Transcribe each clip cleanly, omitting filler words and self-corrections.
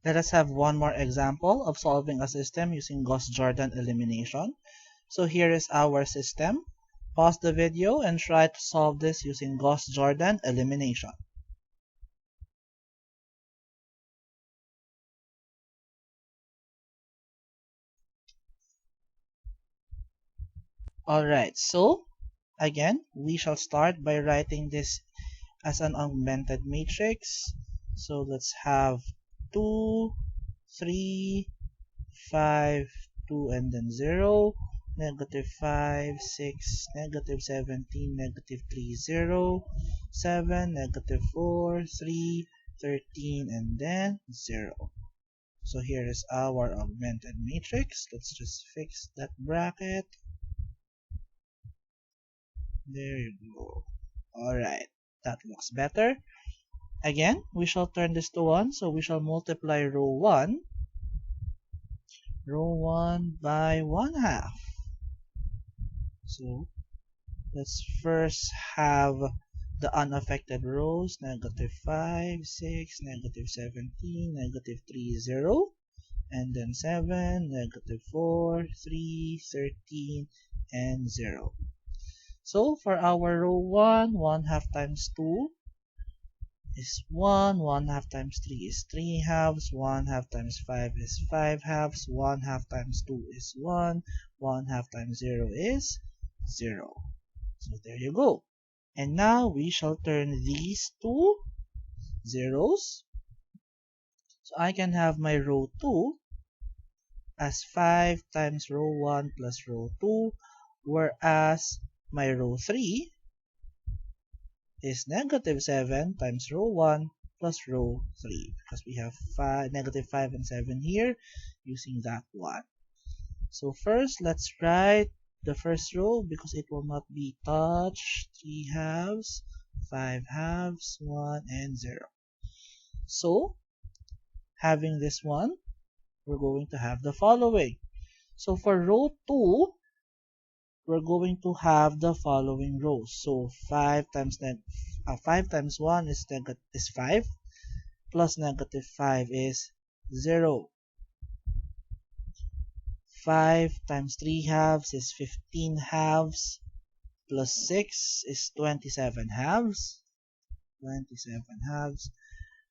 Let us have one more example of solving a system using Gauss-Jordan elimination. So here is our system. Pause the video and try to solve this using Gauss-Jordan elimination. Alright, so again, we shall start by writing this as an augmented matrix. So let's have 2, 3, 5, 2, and then 0, negative 5, 6, negative 17, negative 3, 0, 7, negative 4, 3, 13, and then 0. So here is our augmented matrix. Let's just fix that bracket. There you go. Alright, that looks better. Again, we shall turn this to 1, so we shall multiply row 1 by 1/2. So let's first have the unaffected rows, negative 5, 6, negative 17, negative 3, 0, and then 7, negative 4, 3, 13, and 0. So for our row 1, 1/2 times 2 is 1, 1/2 times 3 is 3/2, 1/2 times 5 is 5/2, 1/2 times 2 is 1, 1/2 times 0 is 0. So there you go. And now we shall turn these two zeros. So I can have my row 2 as 5 times row 1 plus row 2, whereas my row 3 is negative 7 times row 1 plus row 3, because we have negative 5 and 7 here using that one. So first, let's write the first row because it will not be touched. 3/2, 5/2, 1, and 0. So, having this one, we're going to have the following. So for row 2, we're going to have the following rows. So 5 times 1 is 5, plus negative 5 is 0. 5 times 3/2 is 15/2, plus 6 is 27/2. 27/2.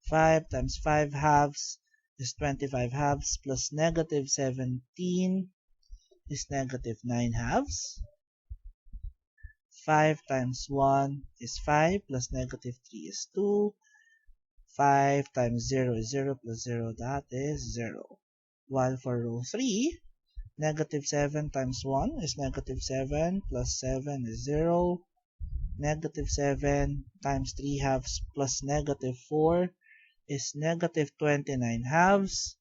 5 times 5/2 is 25/2, plus negative 17 is negative 9/2. 5 times 1 is 5, plus negative 3 is 2. 5 times 0 is 0, plus 0, that is 0. While for row 3, negative 7 times 1 is negative 7, plus 7 is 0. Negative 7 times 3/2 plus negative 4 is negative 29/2.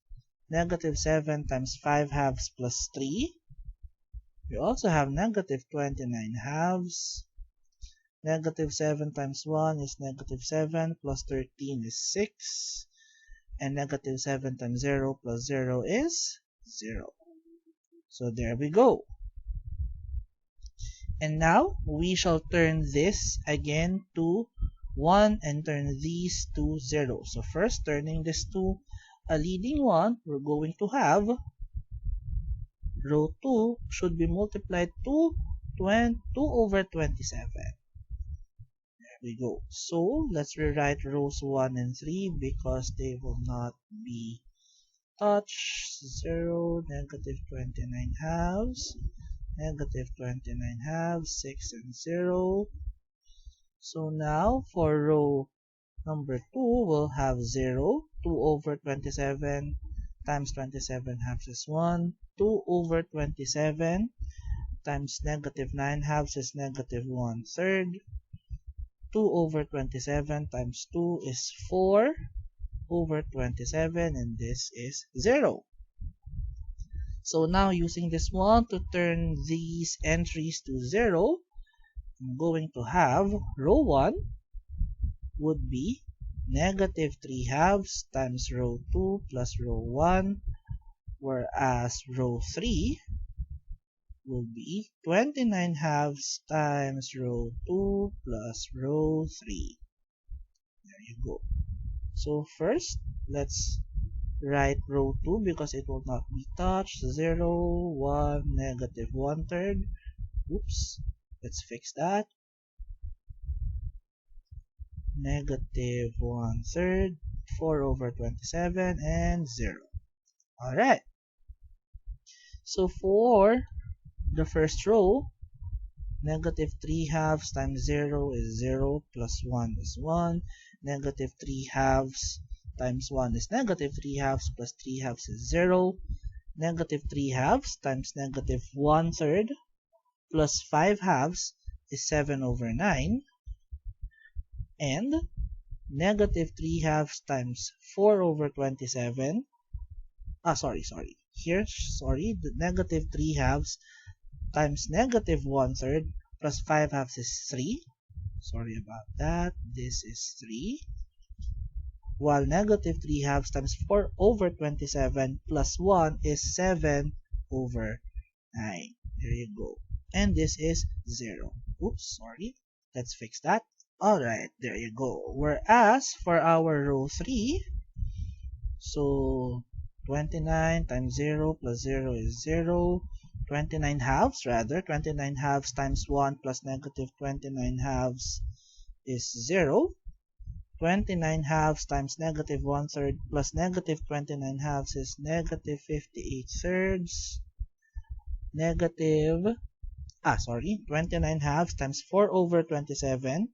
Negative 7 times 5/2 plus 3. We also have negative 29/2. Negative 7 times 1 is negative 7, plus 13 is 6. And negative 7 times 0 plus 0 is 0. So there we go. And now we shall turn this again to 1 and turn these to 0. So first, turning this to a leading one, we're going to have row 2 should be multiplied to 2 over 27. There we go. So let's rewrite rows 1 and 3 because they will not be touched. 0, negative 29/2, negative 29/2, 6 and 0. So now for row number 2, we'll have 0, 2 over 27 times 27/2 is 1, 2 over 27 times negative 9/2 is negative 1/3, 2 over 27 times 2 is 4 over 27, and this is 0. So now using this one to turn these entries to 0, I'm going to have row 1 would be negative 3/2 times row 2 plus row 1, whereas row 3 will be 29/2 times row 2 plus row 3. There you go. So first, let's write row 2 because it will not be touched. 0, 1, negative 1/3. Oops, let's fix that. Negative 1/3, 4/27, and 0. Alright. So for the first row, negative 3/2 times 0 is 0, plus 1 is 1. Negative 3/2 times 1 is negative 3/2, plus 3/2 is 0. Negative 3/2 times negative 1/3 plus 5/2 is 7/9. And negative 3/2 times 4/27. The negative 3/2 times negative 1/3 plus 5/2 is 3. Sorry about that. This is 3. While negative 3/2 times 4/27 plus 1 is 7/9. There you go. And this is 0. Oops, sorry. Let's fix that. Alright, there you go. Whereas for our row 3, so 29 times 0 plus 0 is 0. 29/2 rather. 29/2 times 1 plus negative 29/2 is 0. 29/2 times negative 1/3 plus negative 29/2 is negative 58/3. 29/2 times 4/27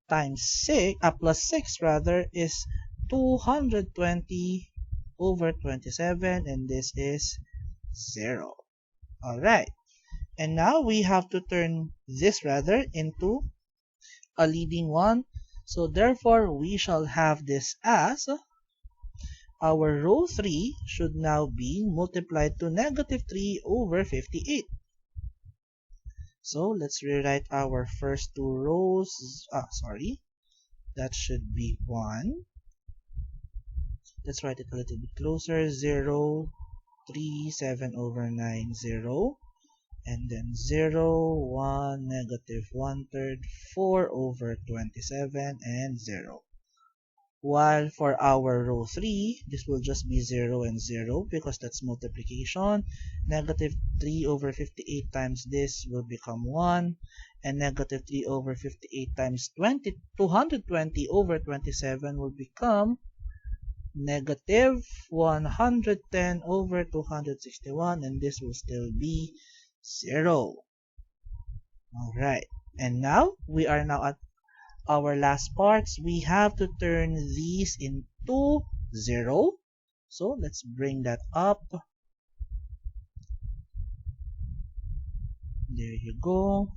times 6 plus 6 rather is 220/27, and this is 0. Alright, and now we have to turn this rather into a leading one. So therefore we shall have this as our row 3 should now be multiplied to negative 3/58. So let's rewrite our first two rows. That should be 1. Let's write it a little bit closer. 0, 3, 7/9, 0. And then 0, 1, negative 1/3, 4/27, and 0. While for our row 3, this will just be 0 and 0 because that's multiplication. Negative 3/58 times this will become 1. And negative 3/58 times 220/27 will become negative 110/261, and this will still be 0. Alright, and now we are now at our last parts. We have to turn these into 0. So let's bring that up. There you go.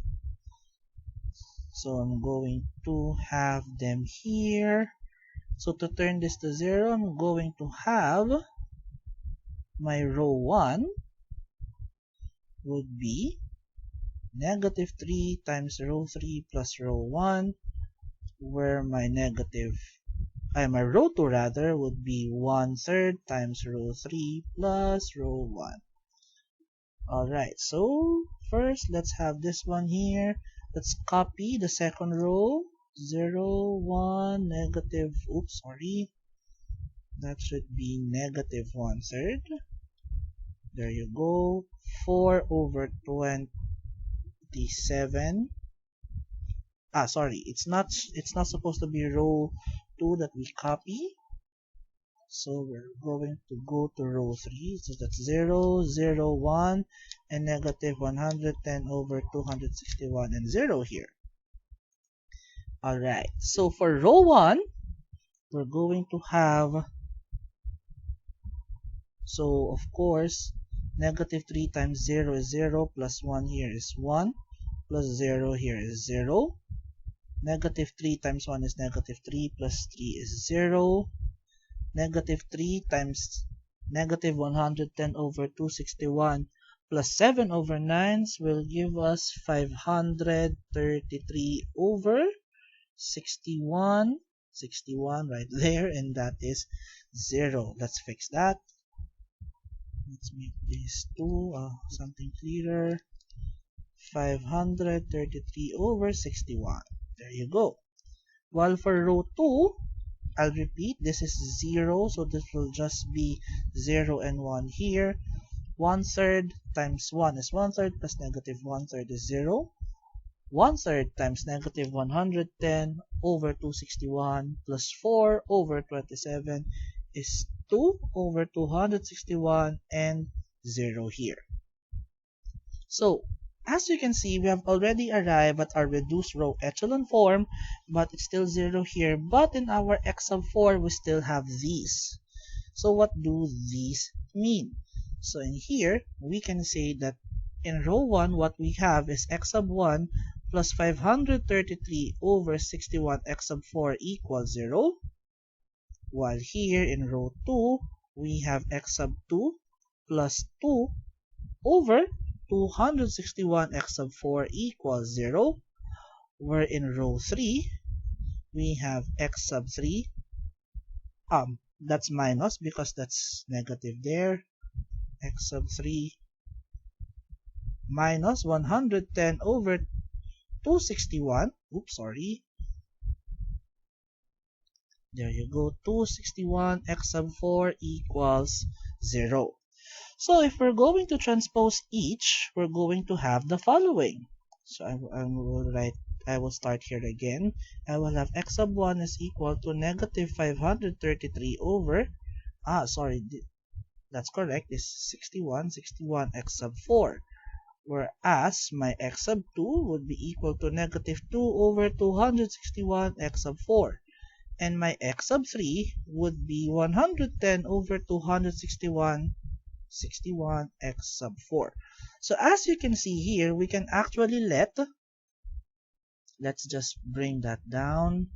So I'm going to have them here. So to turn this to 0, I'm going to have my row 1 would be negative 3 times row 3 plus row 1, where my row 2 rather would be 1/3 times row 3 plus row 1. Alright, so first let's have this one here. Let's copy the second row. 0, 1, negative, that should be negative 1/3. There you go. 4/27. It's not supposed to be row 2 that we copy. So we're going to go to row 3. So that's 0, 0, 1, and negative 110/261, and 0 here. Alright, so for row 1, we're going to have, so of course, negative 3 times 0 is 0, plus 1 here is 1, plus 0 here is 0. Negative 3 times 1 is negative 3, plus 3 is 0. Negative 3 times negative 110/261 plus 7/9 will give us 533/61. 61 right there, and that is 0. Let's fix that. Let's make this something clearer. 533/61. There you go. While for row 2, I'll repeat, this is 0, so this will just be 0 and 1 here. 1/3 times 1 is 1/3 plus negative 1/3 is 0. 1/3 times negative 110 over 261 plus 4 over 27 is 2 over 261 and 0 here. So, as you can see, we have already arrived at our reduced row echelon form, but it's still 0 here. But in our x sub 4, we still have these. So what do these mean? So in here, we can say that in row 1, what we have is x sub 1 plus 533 over 61 x sub 4 equals 0. While here in row 2, we have x sub 2 plus 2 over 261 x sub 4 equals 0. Where in row 3, we have x sub 3. That's minus because that's negative there. X sub 3 minus 110 over 261. Oops, sorry. There you go. 261 x sub 4 equals 0. So if we're going to transpose each, we're going to have the following. So I will start here again. I will have x sub 1 is equal to negative 533 over, that's correct, is 61 x sub 4. Whereas my x sub 2 would be equal to negative 2 over 261 x sub 4. And my x sub 3 would be 110 over 261 x sub 4. So as you can see here, we can actually let's just bring that down.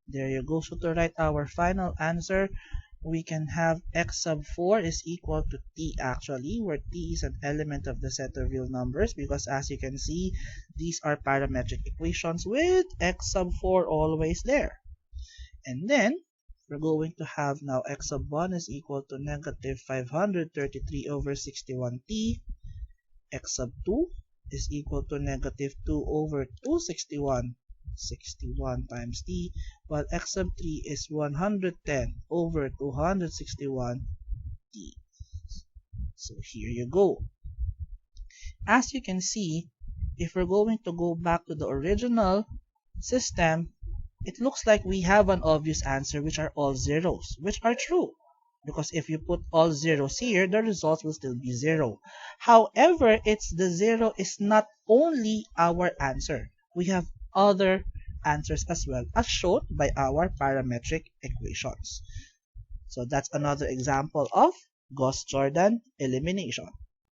There you go. So to write our final answer, we can have x sub 4 is equal to t actually, where t is an element of the set of real numbers, because as you can see, these are parametric equations with x sub 4 always there. And then, we're going to have now x sub 1 is equal to negative 533 over 61t. X sub 2 is equal to negative 2 over 261 times t, while x sub 3 is 110 over 261 t. So here you go. As you can see, if we're going to go back to the original system, it looks like we have an obvious answer, which are all zeros, which are true. Because if you put all zeros here, the result will still be 0. However, the 0 is not only our answer. We have other answers as well, as shown by our parametric equations. So that's another example of Gauss-Jordan elimination.